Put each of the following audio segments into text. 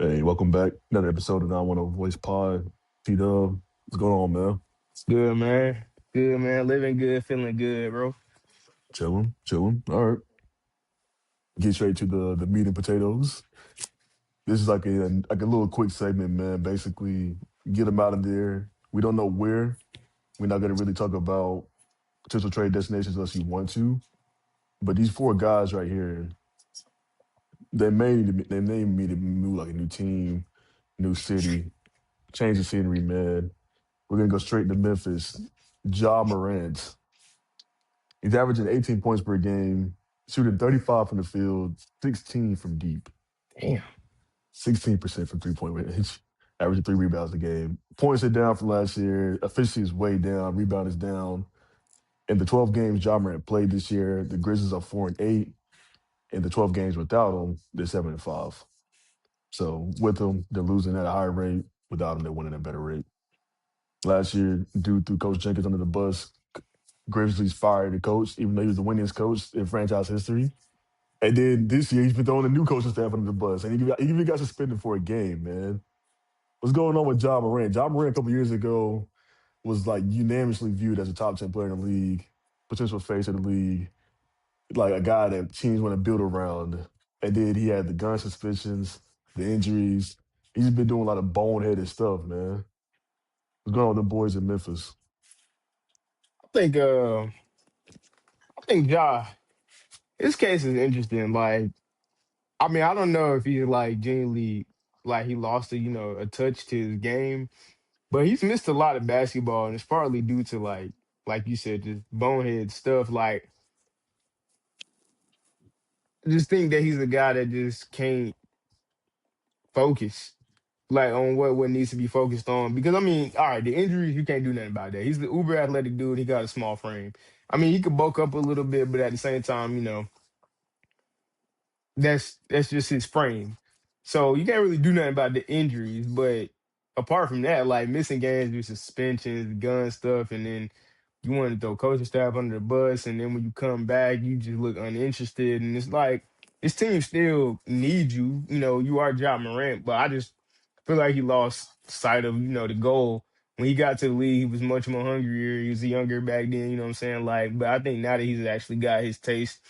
Hey, welcome back. Another episode of 910 Voice Pod. T Dub, what's going on, man? It's good, man. Good, man. Living good, feeling good, bro. Chilling, chilling. All right. Get straight to the meat and potatoes. This is like a little quick segment, man. Basically, get them out of there. We don't know where. We're not gonna really talk about potential trade destinations unless you want to. But these four guys right here, they may need to move like a new team, new city, change the scenery, man. We're gonna go straight to Memphis. Ja Morant. He's averaging 18 points per game, shooting 35 from the field, 16 from deep, Damn. 16% from 3-point range, averaging 3 rebounds a game. Points are down from last year. Efficiency is way down. Rebound is down. In the 12 games Ja Morant played this year, the Grizzlies are 4-8. In the 12 games without him, they're 7-5. So with him, they're losing at a higher rate. Without him, they're winning at a better rate. Last year, due threw Coach Jenkins under the bus. Grizzlies fired the coach, even though he was the winningest coach in franchise history. And then this year, he's been throwing the new coaching staff under the bus, and he even got suspended for a game. Man, what's going on with Ja Morant? Ja Morant a couple years ago was like unanimously viewed as a top 10 player in the league, potential face of the league, like a guy that teams want to build around. And then he had the gun suspicions, the injuries. He's been doing a lot of boneheaded stuff, man. What's going on with the boys in Memphis? I think Ja, his case is interesting. Like, I mean, I don't know if he's like genuinely like he lost a touch to his game, but he's missed a lot of basketball, and it's partly due to like you said, just bonehead stuff. Like, I just think that he's a guy that just can't focus. Like on what needs to be focused on. Because I mean, all right, the injuries you can't do nothing about that. He's the uber athletic dude. He got a small frame. I mean, he could bulk up a little bit, but at the same time, that's just his frame. So you can't really do nothing about the injuries. But apart from that, like missing games due to suspensions, gun stuff, and then you want to throw coaching staff under the bus, and then when you come back, you just look uninterested, and it's like this team still needs you. You are Ja Morant, but I just feel like he lost sight of the goal. When he got to the league, he was much more hungrier. He was younger back then, you know what I'm saying? Like, but I think now that he's actually got his taste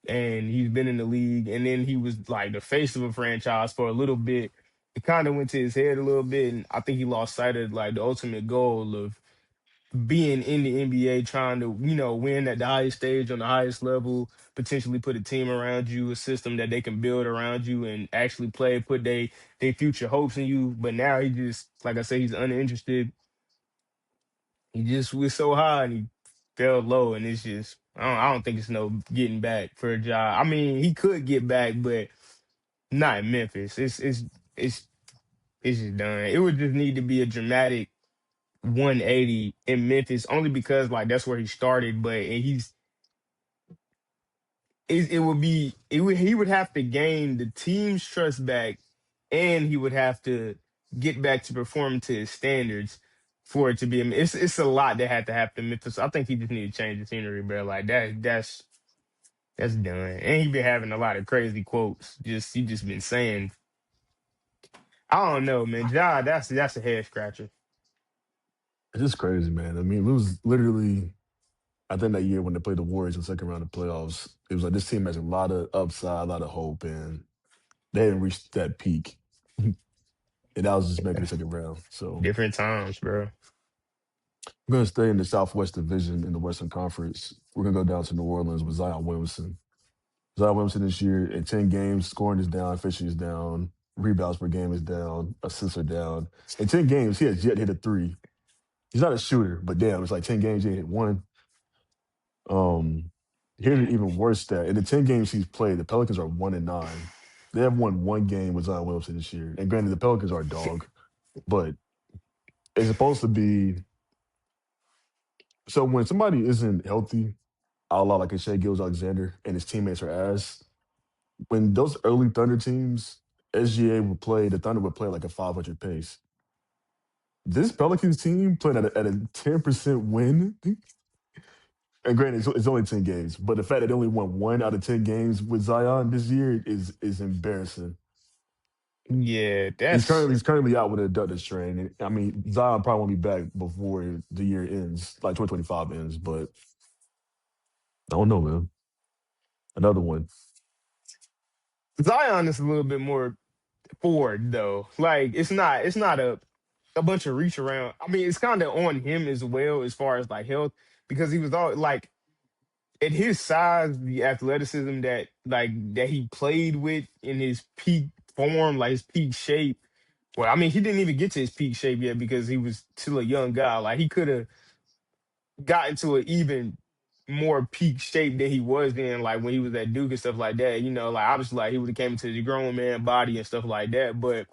and he's been in the league, and then he was like the face of a franchise for a little bit. It kind of went to his head a little bit, and I think he lost sight of like the ultimate goal of being in the NBA, trying to, win at the highest stage on the highest level, potentially put a team around you, a system that they can build around you and actually play, put they future hopes in you. But now he just, like I say, he's uninterested. He just was so high and he fell low, and it's just I don't think it's no getting back for a job. I mean, he could get back, but not in Memphis. It's it's just done. It would just need to be a dramatic 180 in Memphis only because like that's where he started, but it would be it would he would have to gain the team's trust back, and he would have to get back to performing to his standards for it to be. It's a lot that had to happen in Memphis. I think he just need to change the scenery, bro. Like that's done. And he been having a lot of crazy quotes. He just been saying, I don't know, man. Ja, that's a head scratcher. It's just crazy, man. I mean, it was literally I think that year when they played the Warriors in the second round of playoffs, it was like this team has a lot of upside, a lot of hope, and they hadn't reached that peak. And that was just making the second round. So Different times, bro. we're gonna stay in the Southwest Division in the Western Conference. We're gonna go down to New Orleans with Zion Williamson. Zion Williamson this year in 10 games, scoring is down, efficiency is down, rebounds per game is down, assists are down. In 10 games, he has yet to hit a three. He's not a shooter, but damn, it's like 10 games, he ain't hit one. Um, Here's an even worse stat. In the 10 games he's played, the Pelicans are 1-9. They have won one game with Zion Williamson this year. And granted, the Pelicans are a dog, but it's supposed to be so when somebody isn't healthy, a la like a Shea Gills Alexander and his teammates are ass, when those early Thunder teams, SGA would play, the Thunder would play like a 500 pace. This Pelicans team playing at a 10% win. And granted, it's only 10 games, but the fact that they only won one out of 10 games with Zion this year is embarrassing. Yeah, He's that's currently he's currently out with a abductor strain. I mean, Zion probably won't be back before the year ends, like 2025 ends. But I don't know, man. Another one. Zion is a little bit more forward though. Like it's not a bunch of reach around. I mean, it's kind of on him as well as far as like health because he was all like at his size, the athleticism that he played with in his peak form, like his peak shape. Well, I mean, he didn't even get to his peak shape yet because he was still a young guy. Like he could have got into an even more peak shape than he was in, like when he was at Duke and stuff like that. You know, like obviously, like he would have came into the grown man body and stuff like that. But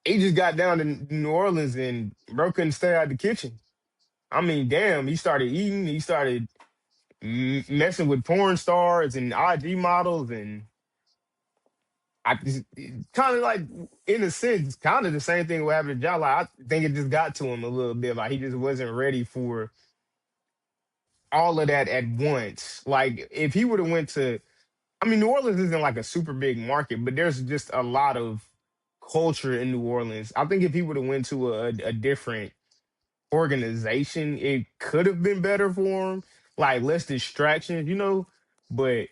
he just got down to New Orleans and bro couldn't stay out the kitchen. I mean, damn, he started eating. He started messing with porn stars and IG models, and I kind of like, in a sense, kind of the same thing with happened to John. Like I think it just got to him a little bit. Like he just wasn't ready for all of that at once. Like if he would have went to, I mean, New Orleans isn't like a super big market, but there's just a lot of culture in New Orleans. I think if he would have went to a different organization, it could have been better for him. Like less distractions, you know. But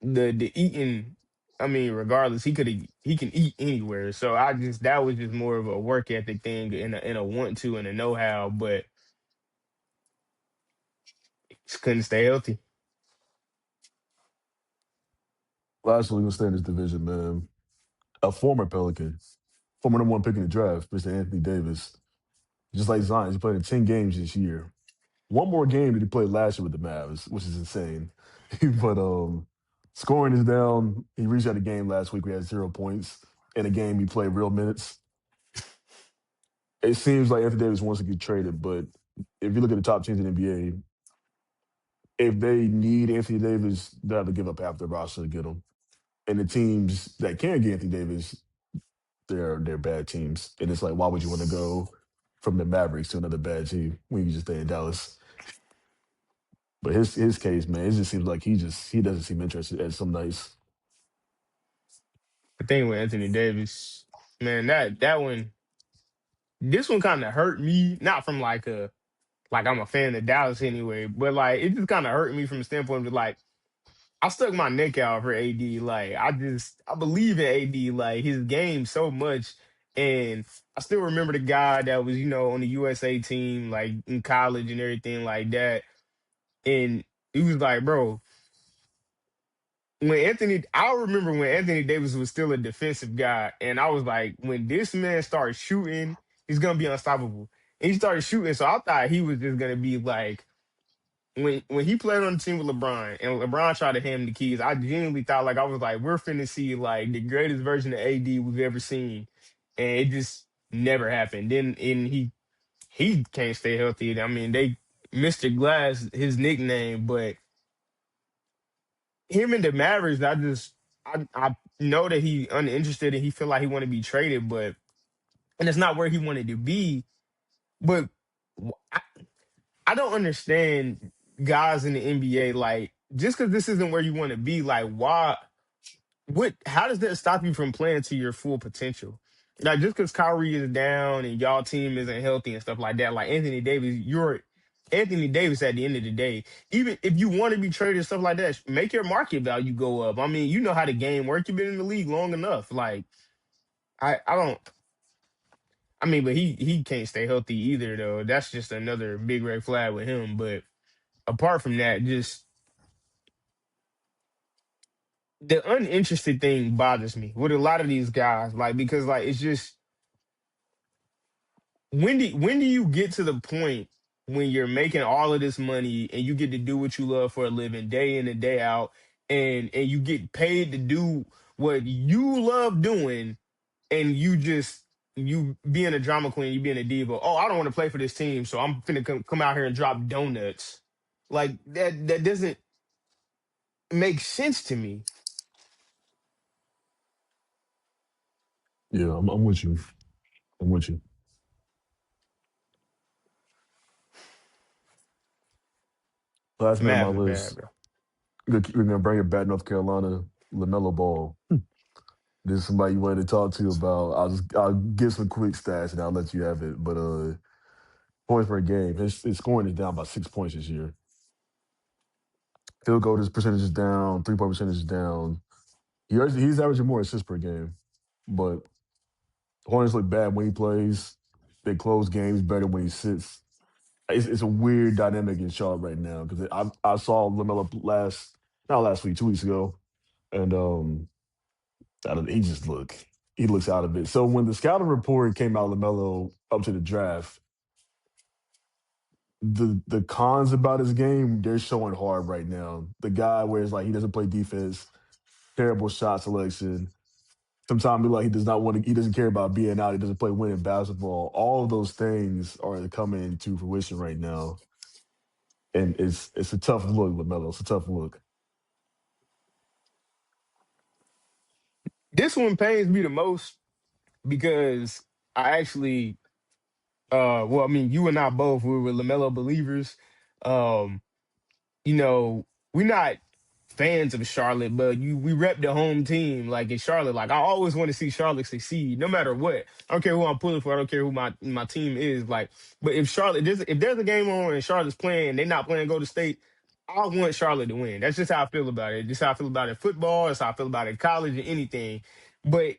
the eating, I mean, regardless, he can eat anywhere. So I just that was just more of a work ethic thing and a want to and a know how, but just couldn't stay healthy. Lastly, we'll stay in this division, man. A former Pelican, former number one pick in the draft, Mr. Anthony Davis. Just like Zion, he's played in 10 games this year. One more game that he played last year with the Mavs, which is insane. But scoring is down. He reached out a game last week. We had 0 points in a game he played real minutes. It seems like Anthony Davis wants to get traded, but if you look at the top teams in the NBA, if they need Anthony Davis, they have to give up half their roster to get him. And the teams that can get Anthony Davis, they're bad teams. And it's like, why would you want to go from the Mavericks to another bad team when you can just stay in Dallas? But his case, man, it just seems like he doesn't seem interested at some nights. The thing with Anthony Davis, man, that one, this one kind of hurt me. Not from like I'm a fan of Dallas anyway, but like it just kind of hurt me from the standpoint of like I stuck my neck out for AD. Like I believe in AD, like his game so much. And I still remember the guy that was, on the USA team, like in college and everything like that. And he was like, bro, I remember when Anthony Davis was still a defensive guy, and I was like, when this man starts shooting, he's gonna be unstoppable. And he started shooting, so I thought he was just gonna be like when he played on the team with LeBron and LeBron tried to hand him the keys. I genuinely thought like I was like, we're finna see like the greatest version of AD we've ever seen, and it just never happened. Then and he can't stay healthy. I mean, they Mr. Glass his nickname, but him and the Mavericks, I know that he uninterested and he feel like he want to be traded, but and it's not where he wanted to be. But I, I don't understand guys in the NBA like just because this isn't where you want to be, like why? What? How does that stop you from playing to your full potential? Like just because Kyrie is down and y'all team isn't healthy and stuff like that, like Anthony Davis, you're Anthony Davis at the end of the day. Even if you want to be traded and stuff like that, make your market value go up. I mean, you know how the game works. You've been in the league long enough. Like I don't. I mean, but he can't stay healthy either though. That's just another big red flag with him. But apart from that, just the uninterested thing bothers me with a lot of these guys. Like because like it's just when do you get to the point when you're making all of this money and you get to do what you love for a living day in and day out and you get paid to do what you love doing and you being a drama queen, you being a diva. Oh, I don't want to play for this team, so I'm finna come out here and drop donuts. Like that doesn't make sense to me. Yeah, I'm with you. I'm with you. Last man on my Mavs are bad, list. bro. We're gonna bring it back, North Carolina, LaMelo Ball. This is somebody you wanted to talk to about. I'll give some quick stats and I'll let you have it. But points per game, his scoring is down by 6 points this year. Field goal percentage is down. 3 point percentage is down. He's averaging more assists per game, but Hornets look bad when he plays. They close games better when he sits. It's a weird dynamic in Charlotte right now because I saw Lamelo not last week, 2 weeks ago, and he just he looks out of it. So when the scouting report came out, Lamelo up to the draft, the cons about his game they're showing hard right now. The guy where it's like he doesn't play defense, terrible shot selection. Sometimes be like he does not want to. He doesn't care about being out. He doesn't play winning basketball. All of those things are coming to fruition right now, and it's a tough look, Lamelo. It's a tough look. This one pains me the most because I actually, well, I mean, you and I both we were Lamelo believers. Um, we're not fans of Charlotte, but we rep the home team like in Charlotte. Like I always want to see Charlotte succeed, no matter what. I don't care who I'm pulling for. I don't care who my team is. Like, but if there's a game on and Charlotte's playing, they're not playing Golden State. I want Charlotte to win. That's just how I feel about it. Just how I feel about it in football. That's how I feel about it in college and anything. But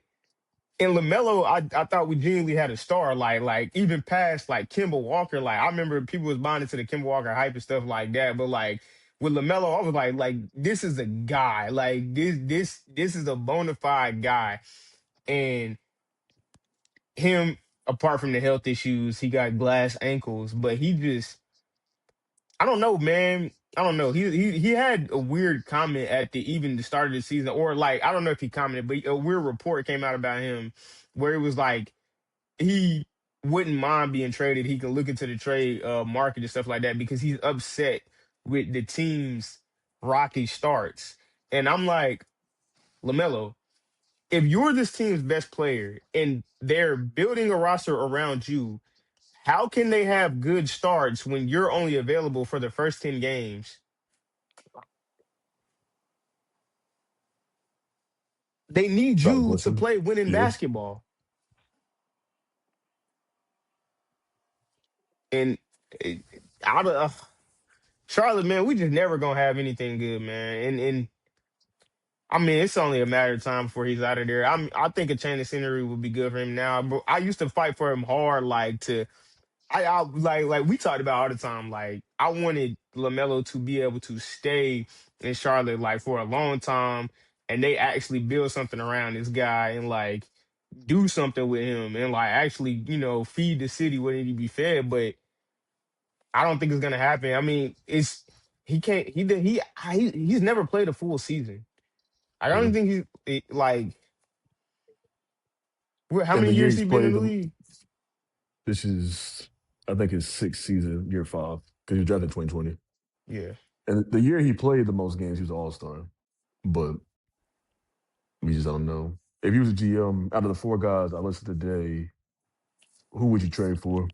and Lamelo, I thought we genuinely had a star, like even past like Kemba Walker. Like I remember people was bonding to the Kemba Walker hype and stuff like that. But like with Lamelo, I was like this is a guy. Like this is a bona fide guy. And him, apart from the health issues, he got glass ankles, but he just I don't know, man. I don't know. He had a weird comment at the start of the season, or like I don't know if he commented, but a weird report came out about him where it was like he wouldn't mind being traded. He can look into the trade market and stuff like that because he's upset with the team's rocky starts. And I'm like, LaMelo, if you're this team's best player and they're building a roster around you, how can they have good starts when you're only available for the first 10 games? They need Valid you to question. play winning Yeah, basketball. And it, out of Charlotte, man, we just never gonna have anything good, man. And I mean, it's only a matter of time before he's out of there. I think a change of scenery would be good for him now. But I used to fight for him hard, like to I like we talked about all the time. Like I wanted Lamelo to be able to stay in Charlotte like for a long time, and they actually build something around this guy and like do something with him and like actually feed the city what need to be fed. But I don't think it's gonna happen. I mean, it's he can't he's never played a full season. I yeah. don't think like how And many the year years he's he been in played, the league? this is I think his sixth season, year 5, because he was drafted in 2020. Yeah. And the year he played the most games, he was All Star. But we just don't know. If you was a GM, out of the 4 guys I listed today, who would you trade for?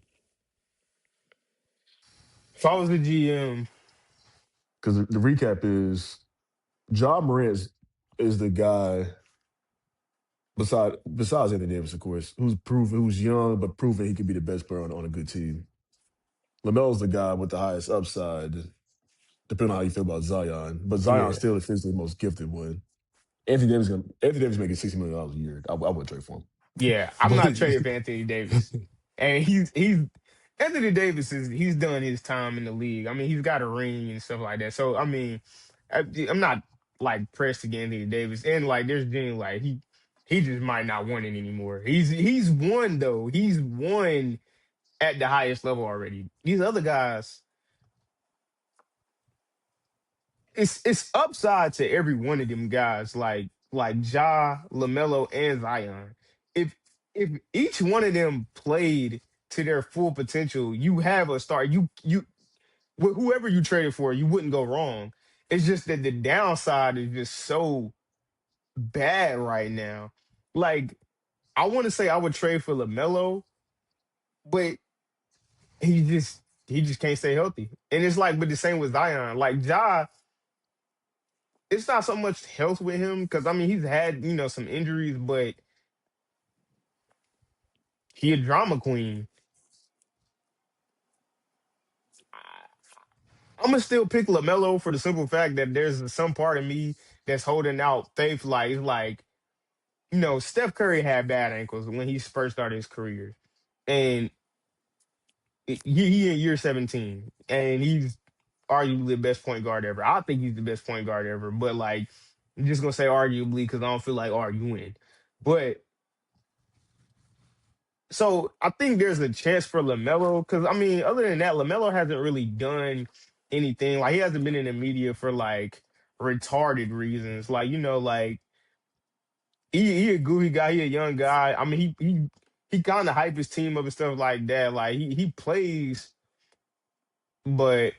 If I was the GM, Because the recap is John Morant is the guy besides Anthony Davis, of course, who's young but proven he could be the best player on a good team. LaMelo's the guy with the highest upside, depending on how you feel about Zion. But Zion's yeah. still the physically most gifted one. Anthony Davis making $60 million a year. I wouldn't trade for him. Yeah, I'm But not trading for Anthony Davis. And he's Anthony Davis he's done his time in the league. I mean, he's got a ring and stuff like that. So I mean, I'm not like pressed to get Anthony Davis. And like there's being like he just might not want it anymore. He's won though. He's won at the highest level already. These other guys, it's upside to every one of them guys, like Ja, Lamelo, and Zion. If if each one of them played to their full potential, you have a star. Whoever you traded for, you wouldn't go wrong. It's just that the downside is just so bad right now. Like I want to say I would trade for Lamelo, but he just can't stay healthy. And it's like, but the same with Zion. Like Ja, it's not so much health with him because I mean he's had some injuries, but he a drama queen. I'm gonna still pick Lamelo for the simple fact that there's some part of me that's holding out faith. Like Steph Curry had bad ankles when he first started his career, and he in year 17, and he's arguably the best point guard ever. I think he's the best point guard ever, but like I'm just gonna say arguably because I don't feel like arguing. But so I think there's a chance for Lamelo because I mean, other than that, Lamelo hasn't really done anything. Like he hasn't been in the media for like retarded reasons. Like like he a goofy guy. He a young guy. I mean, he kind of hype his team up and stuff like that. Like he plays, but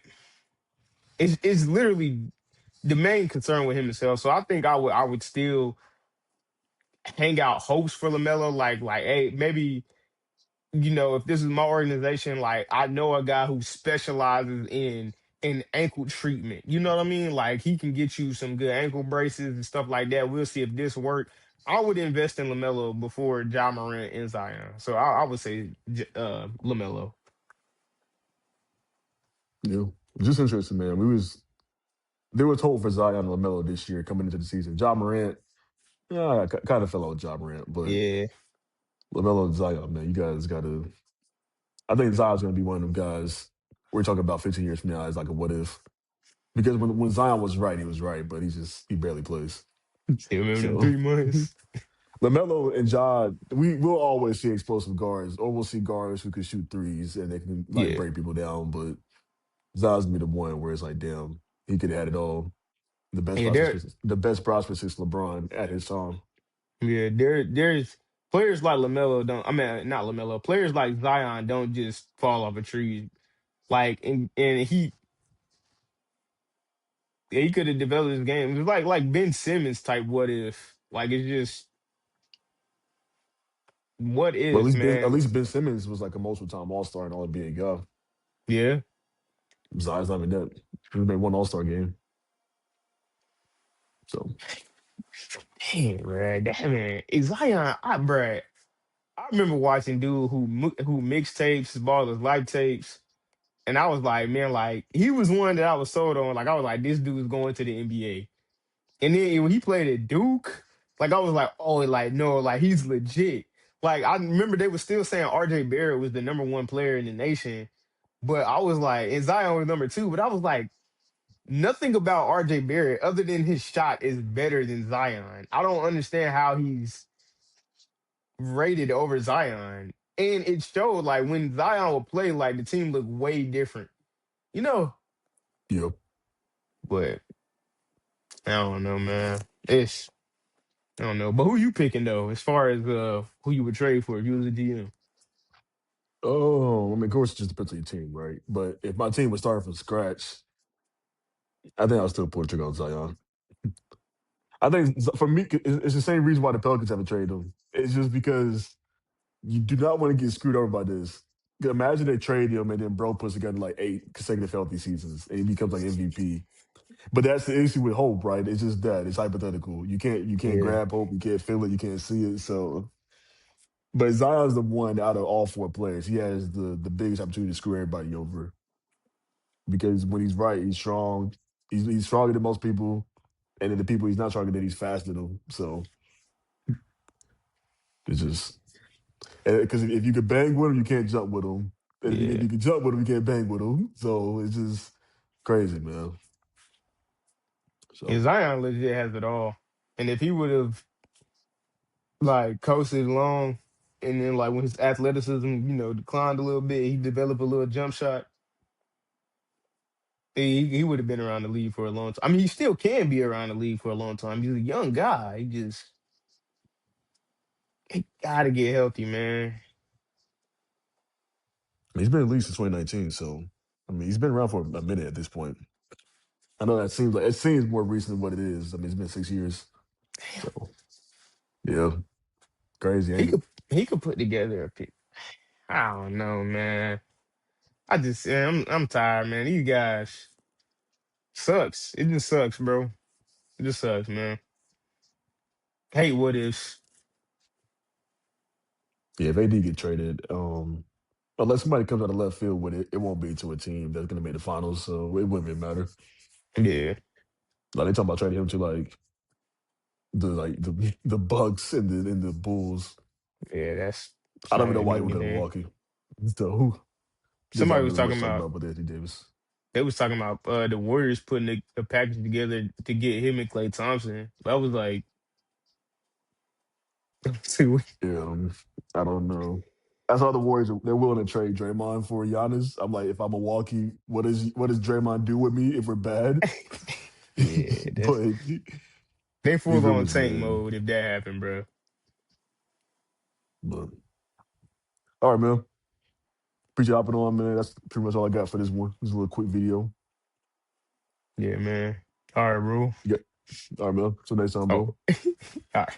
it's literally the main concern with him himself. So I think I would still hang out hopes for Lamelo. Like hey, maybe if this is my organization, like I know a guy who specializes in ankle treatment. You know what I mean? Like he can get you some good ankle braces and stuff like that. We'll see if this work. I would invest in Lamelo before Ja Morant and Zion. So I would say Lamelo. You know, just interesting, man. There was hope for Zion and Lamelo this year coming into the season. John Morant, yeah, I kind of fell out with John Morant, but Yeah, Lamelo and Zion, man, you guys got to. I think Zion's going to be one of them guys. We're talking about 15 years from now as like a what if. Because when Zion was right, he was right, but he barely plays. still remember them So 3 months. LaMelo and Ja, we will always see explosive guards, or we'll see guards who can shoot threes and they can like Yeah, break people down. But Zion's gonna be the one where it's like, damn, he could have had it all. yeah, there, The best prospect since LeBron at his time. yeah, there's players like Lamelo don't. I mean, not Lamelo. Players like Zion don't just fall off a tree. Like and he could have developed his game. It's like Ben Simmons type. What if? Like it's just what But if, At man. least Ben Simmons was like a multiple time All Star and All NBA guy. Yeah. Zion's not even that. He made one All Star game. So Dang, bruh. That man, Zion, bruh. I remember watching dude who mixtapes, ballers life tapes, and I was like, man, like he was one that I was sold on. Like I was like, this dude's going to the NBA. And then when he played at Duke, like I was like, oh, like no, like he's legit. Like I remember they were still saying RJ Barrett was the number one player in the nation, but I was like, and Zion was number two, but I was like, nothing about RJ Barrett other than his shot is better than Zion. I don't understand how he's rated over Zion. And it showed like when Zion would play, like the team looked way different, you know. yeah. But I don't know, man. It's I don't know. But who you picking though, as far as who you would trade for if you was a GM? Oh, I mean, of course, it just depends on your team, right? But if my team was starting from scratch, I think I'll still pull the trigger on Zion. I think for me, it's the same reason why the Pelicans haven't traded him. It's just because you do not want to get screwed over by this. Imagine they trade him and then bro puts together like 8 consecutive healthy seasons and he becomes like MVP. But that's the issue with hope, right? It's just that it's hypothetical. You can't Yeah. grab hope, you can't feel it, you can't see it. So, but Zion's the one out of all four players. He has the biggest opportunity to screw everybody over because when he's right, he's strong. He's stronger than most people, and then the people he's not stronger than, he's faster than them. So it's just because if you could bang with him, you can't jump with him. And if Yeah. you can jump with him, you can't bang with him. So it's just crazy, man. And So Zion legit has it all. And if he would have like coasted along and then like when his athleticism, declined a little bit, he developed a little jump shot. He would have been around the league for a long time. I mean, he still can be around the league for a long time. He's a young guy. He gotta get healthy, man. he's been at least since 2019. So I mean, he's been around for a minute at this point. I know that seems more recent than what it is. I mean, it's been 6 years. So yeah, crazy, He ain't it? could he could put together a pick. I don't know, man. I'm tired, man. These guys sucks. It just sucks, bro. This sucks, man. Hey, what ifs? Yeah, if AD get traded, unless somebody comes out of left field with it, it won't be to a team that's gonna make the finals, so it wouldn't even matter. Yeah, Like they talking about trading him to the Bucks and the Bulls. yeah, that's I don't not even know gonna why do he would go to anything. Milwaukee. So there's Somebody not was really much talking to talk about about with Anthony Davis. they was talking about the Warriors putting a package together to get him and Klay Thompson. But I was like, see, Yeah, I don't know. I saw the Warriors. They're willing to trade Draymond for Giannis. I'm like, if I'm Milwaukee, what does Draymond do with me if we're bad? yeah, that's But they these full on rumors, tank man. mode if that happened, bro. But all right, man. Appreciate you hopping on, man. That's pretty much all I got for this one. This is a little quick video. Yeah, man. All right, rule. Yeah. All right, man. Till next time, Oh, bro. all right.